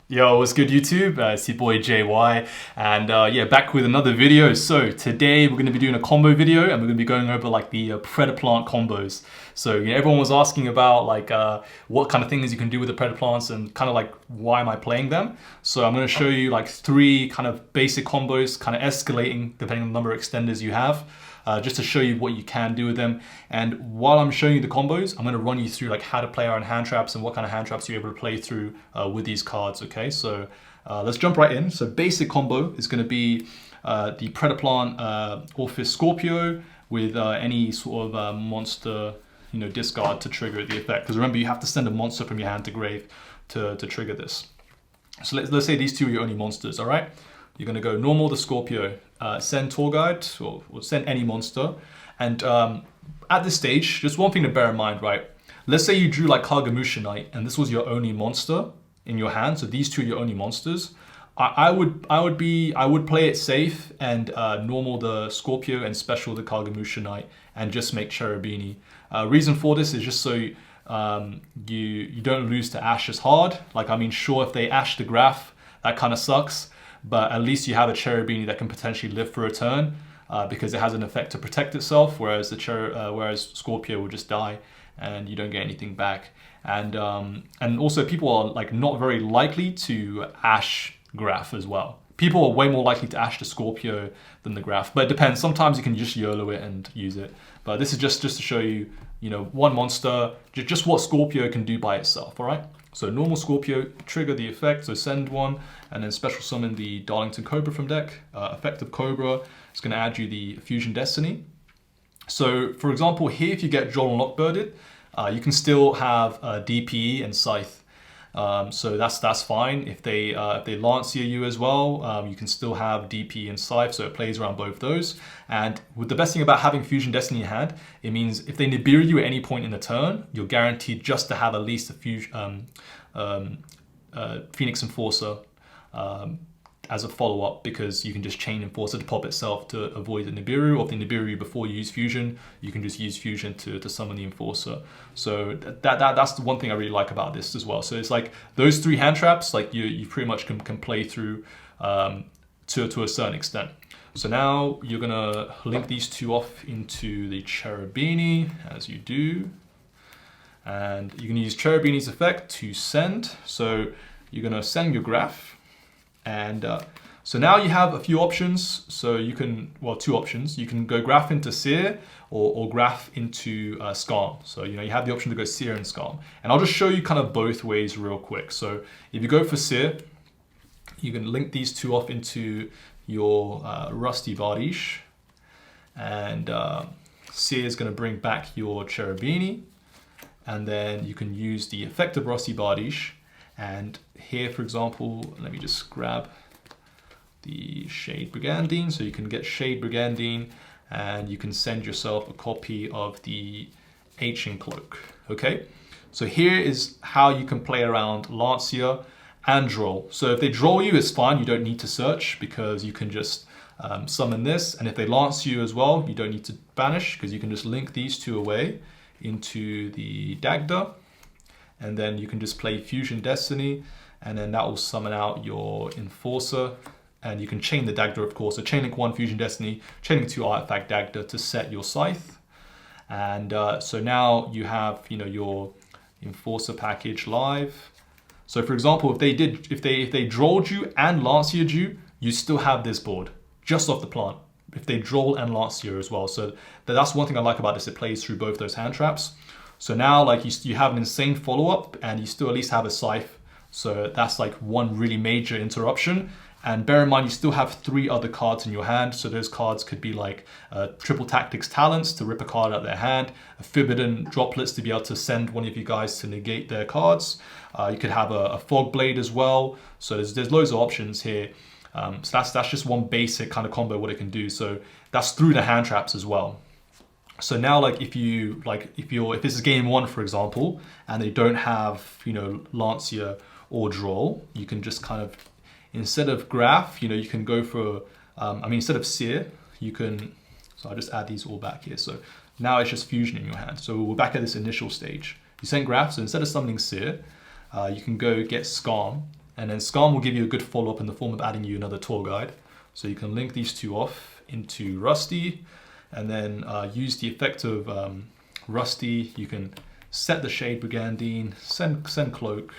Yo, what's good YouTube? It's your boy JY, and yeah, back with another video. So today we're going to be doing a combo video, and we're going to be going over like the Predaplant combos. So everyone was asking about like what kind of things you can do with the Predaplants and kind of like why am I playing them. So I'm going to show you like three kind of basic combos, kind of escalating depending on the number of extenders you have. Just to show you what you can do with them. And while I'm showing you the combos, I'm going to run you through like how to play around hand traps and what kind of hand traps you're able to play through with these cards. Okay, so let's jump right in. So basic combo is going to be the Predaplant Orphis Scorpio with any sort of monster discard to trigger the effect. Because remember, you have to send a monster from your hand to grave to trigger this. So let's say these two are your only monsters. All right. You're going to go normal the Scorpio, send Tour Guide, or send any monster. And at this stage, just one thing to bear in mind, right? Let's say you drew like Kagemucha Knight, and this was your only monster in your hand. So these two are your only monsters. I would play it safe and normal the Scorpio and special the Kagemucha Knight, and just make Cherubini. Reason for this is just so you don't lose to Ash as hard. Like, I mean, sure, if they Ash the Graph, that kind of sucks. But at least you have a Cherubini that can potentially live for a turn because it has an effect to protect itself, whereas whereas Scorpio will just die and you don't get anything back. And also people are like not very likely to Ash Graph as well. People are way more likely to Ash the Scorpio than the Graph, but it depends. Sometimes you can just YOLO it and use it. But this is just to show you, one monster, just what Scorpio can do by itself, all right? So normal Scorpio, trigger the effect, so send one, and then special summon the Darlington Cobra from deck. Effect of Cobra is going to add you the Fusion Destiny. So for example, here if you get Droll and Lockbirded, you can still have DPE and Scythe. So that's fine. If they Lancia you as well, you can still have DP and Scythe, so it plays around both those. And with the best thing about having Fusion Destiny in hand, it means if they Nibiru you at any point in the turn, you're guaranteed just to have at least a Phoenix Enforcer as a follow-up, because you can just chain Enforcer to pop itself to avoid the Nibiru, or if they Nibiru you before you use Fusion, you can just use Fusion to summon the Enforcer. So that's the one thing I really like about this as well. So it's like those three hand traps, like you pretty much can play through to a certain extent. So now you're gonna link these two off into the Cherubini, as you do. And you can use Cherubini's effect to send. So you're gonna send your Graph. And so now you have a few options. So you can, two options. You can go Graph into Seer or Graph into Scarm. So you have the option to go Seer and Scarm. And I'll just show you kind of both ways real quick. So if you go for Seer, you can link these two off into your Rusty Bardiche. And Seer is going to bring back your Cherubini. And then you can use the effect of Rusty Bardiche. And here, for example, let me just grab the Shade Brigandine. So you can get Shade Brigandine and you can send yourself a copy of the Ancient Cloak. Okay, so here is how you can play around Lancia and Droll. So if they Droll you, it's fine. You don't need to search because you can just summon this. And if they Lance you as well, you don't need to banish because you can just link these two away into the Dagda. And then you can just play Fusion Destiny, and then that will summon out your Enforcer. And you can chain the Dagda, of course. So chain link 1 Fusion Destiny, chain link 2 Artifact Dagda to set your Scythe. And so now you have your Enforcer package live. So for example, if they Drolled you and Lancia'd you, you still have this board just off the plant. If they Droll and Lancia as well. So that's one thing I like about this. It plays through both those hand traps. So now like you have an insane follow-up and you still at least have a Scythe. So that's like one really major interruption. And bear in mind, you still have 3 other cards in your hand. So those cards could be like Triple Tactics Talents to rip a card out of their hand, a Forbidden Droplets to be able to send one of you guys to negate their cards. You could have a Fog Blade as well. So there's loads of options here. So that's just one basic kind of combo what it can do. So that's through the hand traps as well. So now, like if this is game 1, for example, and they don't have Lancia or Droll, you can just kind of, instead of Graph, you can go for instead of Seer, you can. So I'll just add these all back here. So now it's just Fusion in your hand. So we're back at this initial stage. You send Graph, so instead of summoning Seer, you can go get Scarm, And then Scam will give you a good follow-up in the form of adding you another tour guide. So you can link these two off into Rusty, and then use the effect of Rusty. You can set the shade Brigandine, send Cloak,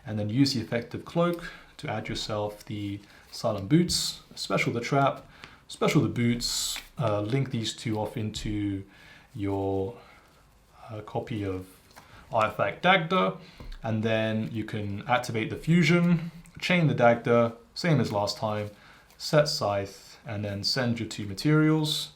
and then use the effect of Cloak to add yourself the Silent Boots, special the Trap, special the Boots, link these two off into your copy of Artifact Dagda, and then you can activate the fusion, chain the Dagda, same as last time, set Scythe, and then send your two materials,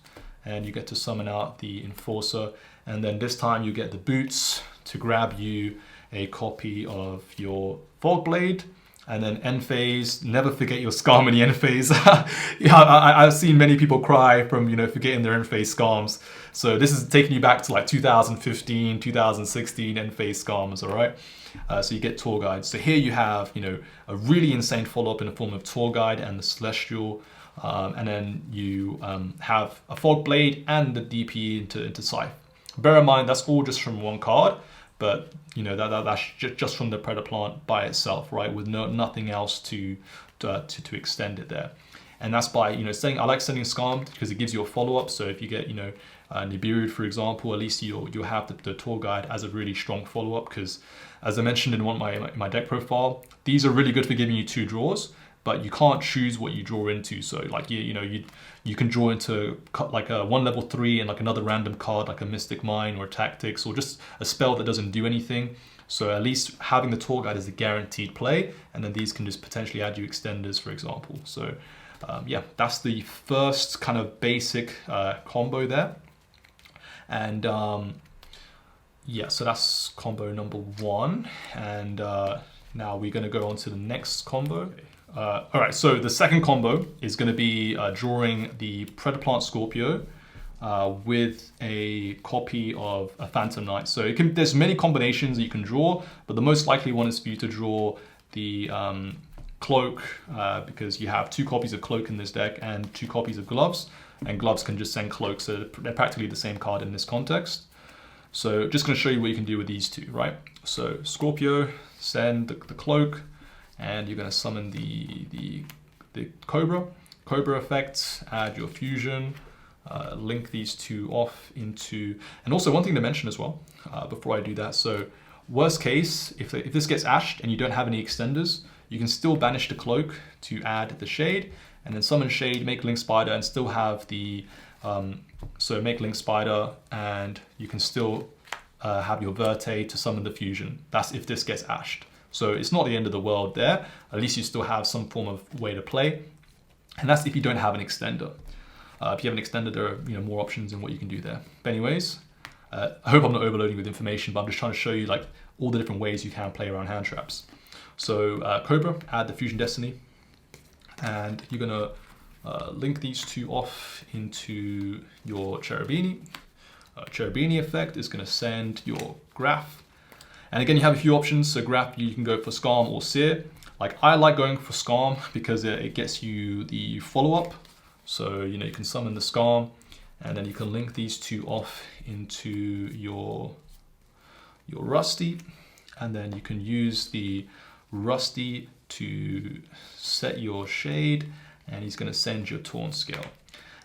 and you get to summon out the Enforcer, and then this time you get the Boots to grab you a copy of your Fog Blade, and then end phase. Never forget your Scam in the end phase. Yeah, I've seen many people cry from forgetting their end phase Scams. So this is taking you back to like 2015, 2016 end phase Scams. All right. So you get tour guides. So here you have a really insane follow up in the form of tour guide and the Celestial, and then you have a Fog Blade and the DP into Scythe. Bear in mind that's all just from one card. But that's just from the Predaplant by itself, right? With nothing else to extend it there, and that's by I like sending Scam because it gives you a follow up. So if you get Nibiru, for example, at least you'll have the tour guide as a really strong follow up. Because as I mentioned in my deck profile, these are really good for giving you 2 draws. But you can't choose what you draw into. So like you can draw into like a 1 level 3 and like another random card like a Mystic Mine or Tactics or just a spell that doesn't do anything. So at least having the tour guide is a guaranteed play, and then these can just potentially add you extenders, for example. So yeah, that's the first kind of basic combo there. And yeah, so that's combo number 1. And now we're going to go on to the next combo. All right, so the second combo is going to be drawing the Predaplant Scorpio with a copy of a Phantom Knight. So there's many combinations that you can draw, but the most likely one is for you to draw the Cloak, because you have 2 copies of Cloak in this deck and 2 copies of Gloves, and Gloves can just send Cloak, so they're practically the same card in this context. So just going to show you what you can do with these 2, right? So Scorpio, send the Cloak, and you're going to summon the Cobra effect, add your fusion, link these 2 off into, and also one thing to mention as well before I do that. So worst case, if this gets ashed and you don't have any extenders, you can still banish the Cloak to add the Shade, and then summon Shade, make Link Spider, and still have the so make Link Spider, and you can still have your Verte to summon the fusion. That's if this gets ashed. So it's not the end of the world there. At least you still have some form of way to play. And that's if you don't have an extender. If you have an extender, there are more options in what you can do there. But anyways, I hope I'm not overloading with information, but I'm just trying to show you like all the different ways you can play around hand traps. So Cobra, add the Fusion Destiny, and you're gonna link these 2 off into your Cherubini. Cherubini effect is gonna send your Graph. And again, you have a few options. So Graph, you can go for Scam or Seer. Like I like going for Scam because it gets you the follow-up. So you can summon the Scam, and then you can link these 2 off into your Rusty, and then you can use the Rusty to set your Shade, and he's going to send your Taunt Scale.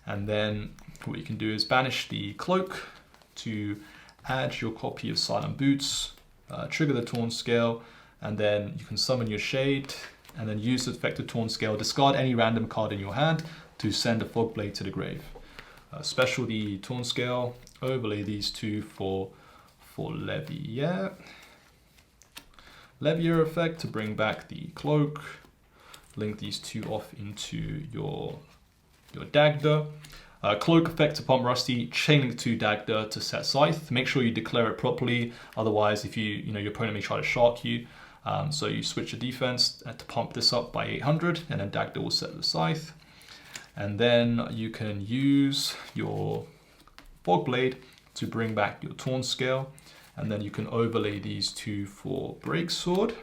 And then what you can do is banish the Cloak to add your copy of Silent Boots, trigger the Taunt Scale, and then you can summon your Shade, and then use the effective Taunt Scale, discard any random card in your hand to send a Fog Blade to the grave. Special the Taunt Scale, overlay these 2 for Levier. Levier effect to bring back the Cloak, link these 2 off into your Dagda. Cloak effect to pump Rusty, chain link to Dagda to set Scythe. Make sure you declare it properly, otherwise if your opponent may try to shark you. So you switch the defense to pump this up by 800, and then Dagda will set the Scythe. And then you can use your Fog Blade to bring back your Taunt Scale, and then you can overlay these 2 for Breaksword.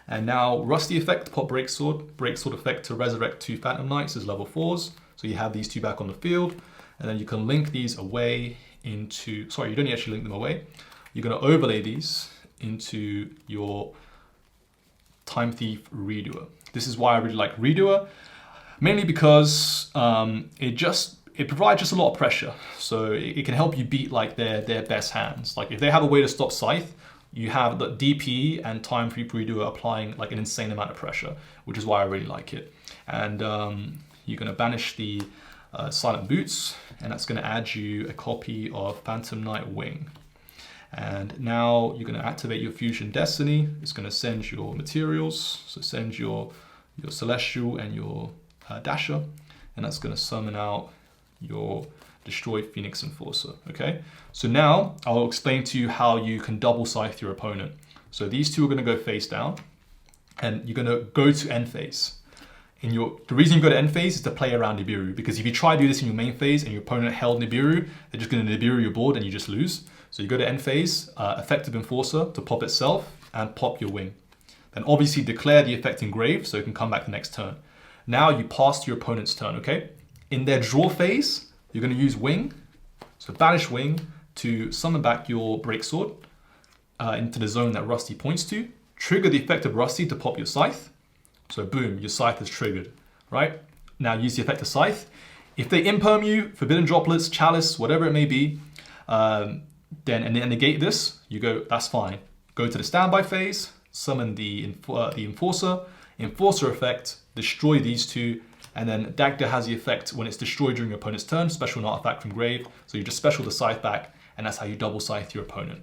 And now Rusty effect to pop Breaksword, Breaksword effect to resurrect 2 Phantom Knights as level 4s. So you have these 2 back on the field, and then you can link these away into, sorry, you don't actually link them away. You're going to overlay these into your Time Thief Redoer. This is why I really like Redoer, mainly because it provides just a lot of pressure. So it can help you beat like their best hands. Like if they have a way to stop Scythe, you have the DP and Time Thief Redoer applying like an insane amount of pressure, which is why I really like it. And you're going to banish the Silent Boots, and that's going to add you a copy of Phantom Knight Wing. And now you're going to activate your Fusion Destiny. It's going to send your materials, so send your Celestial and your Dasher, and that's going to summon out your Destroy Phoenix Enforcer. Okay, so now I'll explain to you how you can double scythe your opponent. So these two are going to go face down, and you're going to go to end phase. The reason you go to end phase is to play around Nibiru, because if you try to do this in your main phase and your opponent held Nibiru, they're just going to Nibiru your board and you just lose. So you go to end phase, effective Enforcer to pop itself and pop your wing. Then obviously declare the effect engraved so it can come back the next turn. Now you pass to your opponent's turn, okay? In their draw phase, you're going to use wing, so banish wing to summon back your breaksword into the zone that Rusty points to. Trigger the effect of Rusty to pop your scythe. So boom, your scythe is triggered, right? Now use the effect of scythe. If they imperm you, forbidden droplets, chalice, whatever it may be, then negate this, you go, that's fine. Go to the standby phase, summon the enforcer effect, destroy these two, and then Dagda has the effect when it's destroyed during your opponent's turn, special an artifact from grave. So you just special the scythe back, and that's how you double scythe your opponent.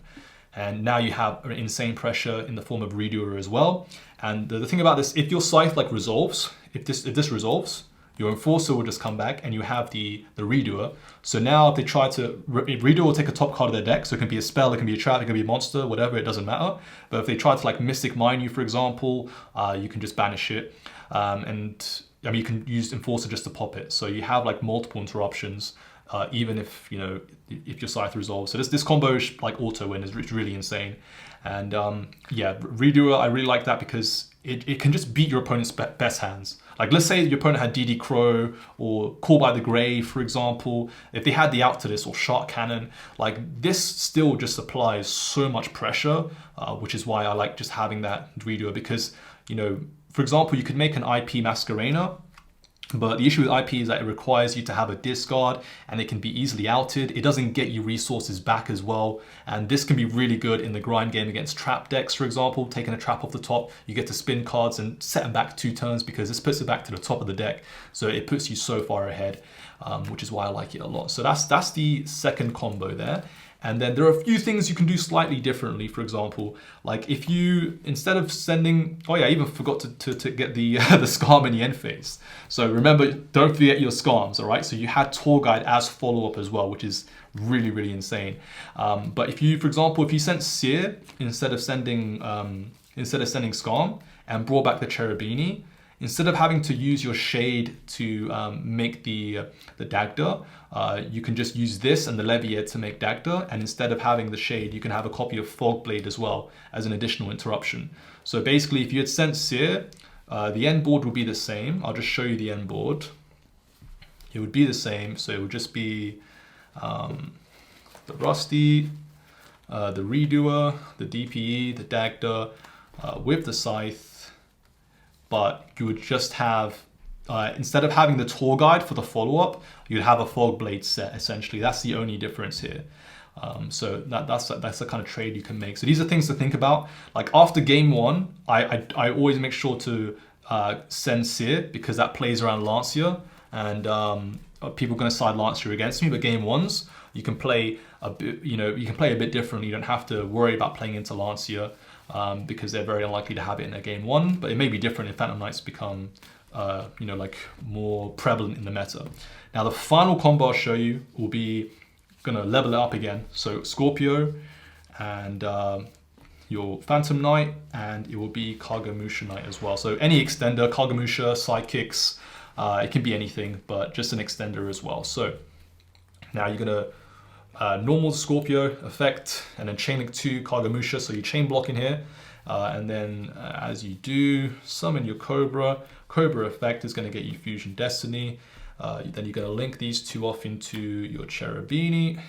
And now you have insane pressure in the form of Redoer as well. And the thing about this, if your scythe like resolves, if this resolves, your enforcer will just come back and you have the Redoer. So now if they try to, Redoer will take a top card of their deck. So it can be a spell, it can be a trap, it can be a monster, whatever, it doesn't matter. But if they try to like Mystic Mine you, for example, you can just banish it. And I mean, you can use Enforcer just to pop it. So you have like multiple interruptions. Even if if your scythe resolves. So this combo is like auto win, is really insane. And yeah, Redoer, I really like that because it can just beat your opponent's best hands. Like let's say your opponent had DD Crow or Call by the Grave, for example. If they had the out to this or Shark Cannon, like this still just applies so much pressure, which is why I like just having that Redoer because, for example, you could make an IP Masquerena, but the issue with IP is that it requires you to have a discard and it can be easily outed. It doesn't get you resources back as well. And this can be really good in the grind game against trap decks, for example. Taking a trap off the top, you get to spin cards and set them back 2 turns because this puts it back to the top of the deck. So it puts you so far ahead, which is why I like it a lot. So that's the second combo there. And then there are a few things you can do slightly differently. For example, like if you, instead of sending, oh yeah, I even forgot to get the Scarm in the end phase. So remember, don't forget your Scarms, all right? So you had Tour Guide as follow-up as well, which is really, really insane. But if you, for example, if you sent Seer instead of sending Scarm and brought back the Cherubini, instead of having to use your Shade to make the Dagda, you can just use this and the Levier to make Dagda, and instead of having the Shade, you can have a copy of Fogblade as well as an additional interruption. So basically, if you had sent Seer, the end board would be the same. I'll just show you the end board. It would be the same, so it would just be the Rusty, the Redoer, the DPE, the Dagda, with the Scythe, but you would just have, instead of having the Tour Guide for the follow-up, you'd have a Fogblade set, essentially. That's the only difference here. So that's the kind of trade you can make. So these are things to think about. Like after game 1, I always make sure to send Seer because that plays around Lancia, and people are going to side Lancia against me. But game 1s, you can play a bit, you can play a bit differently. You don't have to worry about playing into Lancia. Because they're very unlikely to have it in their game 1, but it may be different if Phantom Knights become, like more prevalent in the meta. Now the final combo I'll show you will be gonna level it up again. So Scorpio and your Phantom Knight, and it will be Kagemucha Knight as well. So any extender, Kagemucha, sidekicks, it can be anything, but just an extender as well. So now you're gonna normal Scorpio effect, and then chain link 2 Kagemucha, so you chain block in here, and then as you do, summon your Cobra. Cobra effect is going to get you Fusion Destiny. Then you're going to link these 2 off into your Cherubini.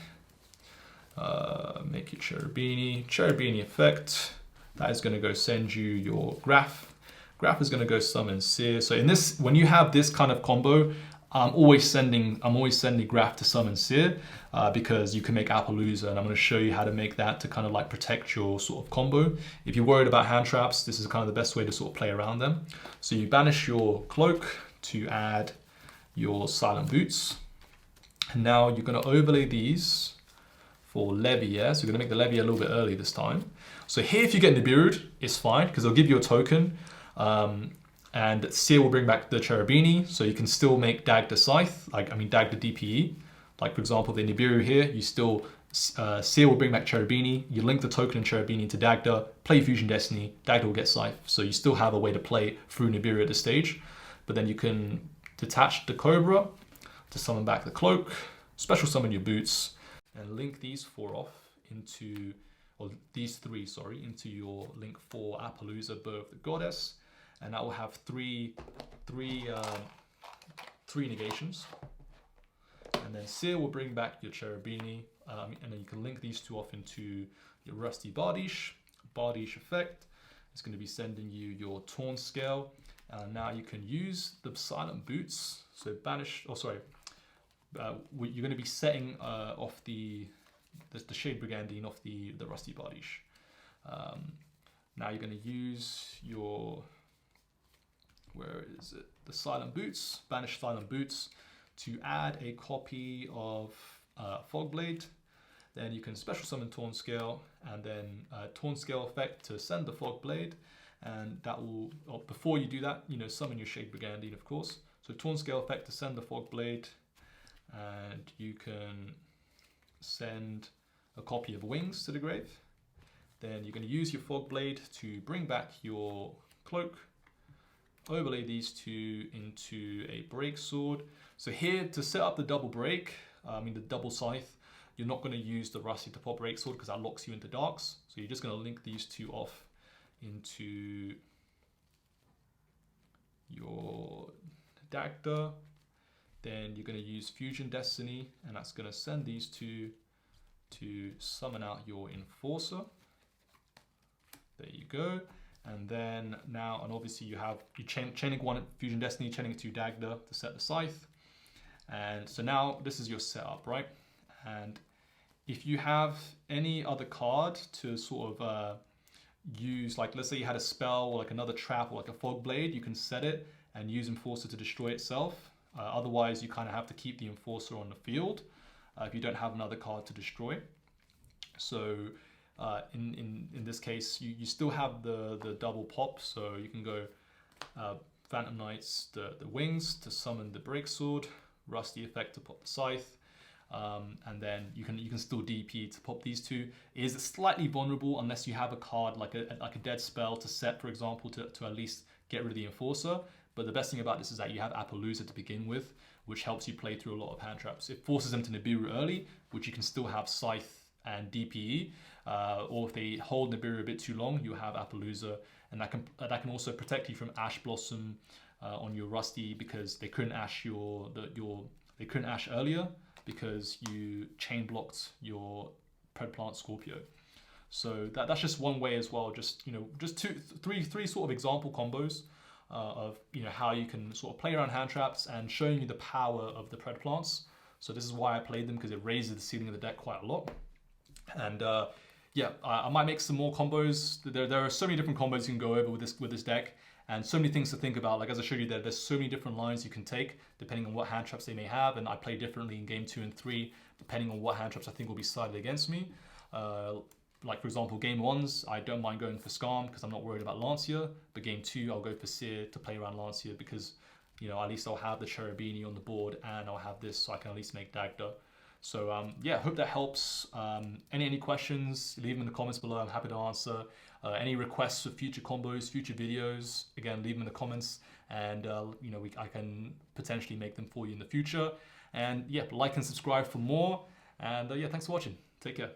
Make your Cherubini. Cherubini effect, that is going to go send you your Graph. Graph is going to go summon Seer. So in this, when you have this kind of combo, I'm always sending Graph to summon Seer because you can make Appaloosa, and I'm going to show you how to make that to kind of like protect your sort of combo. If you're worried about hand traps, this is kind of the best way to sort of play around them. So you banish your Cloak to add your Silent Boots, and now you're going to overlay these for Levy. Yeah, so you're going to make the Levy a little bit early this time. So here, if you get Nibiru'd, it's fine because they'll give you a token. And Seer will bring back the Cherubini, so you can still make Dagda Scythe, Dagda DPE. Like for example, the Nibiru here, you still, Seer will bring back Cherubini, you link the token and Cherubini to Dagda, play Fusion Destiny, Dagda will get Scythe. So you still have a way to play through Nibiru at this stage, but then you can detach the Cobra to summon back the Cloak, special summon your Boots, and link these these three, into your link 4 Appaloosa, Bow of the Goddess. And that will have three negations. And then Seer will bring back your Cherubini, and then you can link these two off into your Rusty Bardiche. Bardiche effect is going to be sending you your Torn Scale. Now you can use the Silent Boots. So banish, you're going to be setting off the Shade Brigandine off the Rusty Bardiche. Now you're going to use your, where is it? The Silent Boots, banish Silent Boots to add a copy of Fogblade. Then you can special summon Torn Scale, and then Torn Scale effect to send the Fogblade. And that will, before you do that, summon your Shade Brigandine, of course. So Torn Scale effect to send the Fogblade, and you can send a copy of Wings to the grave. Then you're going to use your Fogblade to bring back your Cloak, overlay these two into a Break Sword. So here, to set up the double break, the double scythe, you're not going to use the Rusty to pop Break Sword because that locks you into darks. So you're just going to link these two off into your Dagda. Then you're going to use Fusion Destiny, and that's going to send these two to summon out your Enforcer. There you go. And then now, and obviously you have you chaining one Fusion Destiny, chaining two Dagda to set the Scythe. And so now this is your setup, right? And if you have any other card to sort of use, like let's say you had a spell or like another trap or like a Fog Blade, you can set it and use Enforcer to destroy itself. Otherwise, you kind of have to keep the Enforcer on the field if you don't have another card to destroy. So in this case, you still have the double pop, so you can go Phantom Knights, the Wings to summon the Break Sword, Rusty effect to pop the Scythe, and then you can still DP to pop these two. It is slightly vulnerable unless you have a card like a dead spell to set, for example, to at least get rid of the Enforcer. But the best thing about this is that you have Appaloosa to begin with, which helps you play through a lot of hand traps. It forces them to Nibiru early, which you can still have Scythe and DPE, or if they hold Nibiru a bit too long, you have Appaloosa, and that can also protect you from Ash Blossom on your Rusty, because they couldn't ash they couldn't ash earlier because you chain blocked your Predaplant Scorpio. So that's just one way as well. Just three sort of example combos of how you can sort of play around hand traps and showing you the power of the Predaplants. So this is why I played them, because it raises the ceiling of the deck quite a lot. And I might make some more combos. There are so many different combos you can go over with this deck, and so many things to think about. Like as I showed you there's so many different lines you can take depending on what hand traps they may have, and I play differently in game 2 and 3 depending on what hand traps I think will be sided against me. Like for example, game 1s, I don't mind going for Skarm because I'm not worried about Lancia, but game 2 I'll go for Seer to play around Lancia because at least I'll have the Cherubini on the board and I'll have this, so I can at least make Dagda. So hope that helps. Any questions, leave them in the comments below. I'm happy to answer. Any requests for future combos, future videos, again, leave them in the comments, and I can potentially make them for you in the future. And like and subscribe for more. And thanks for watching. Take care.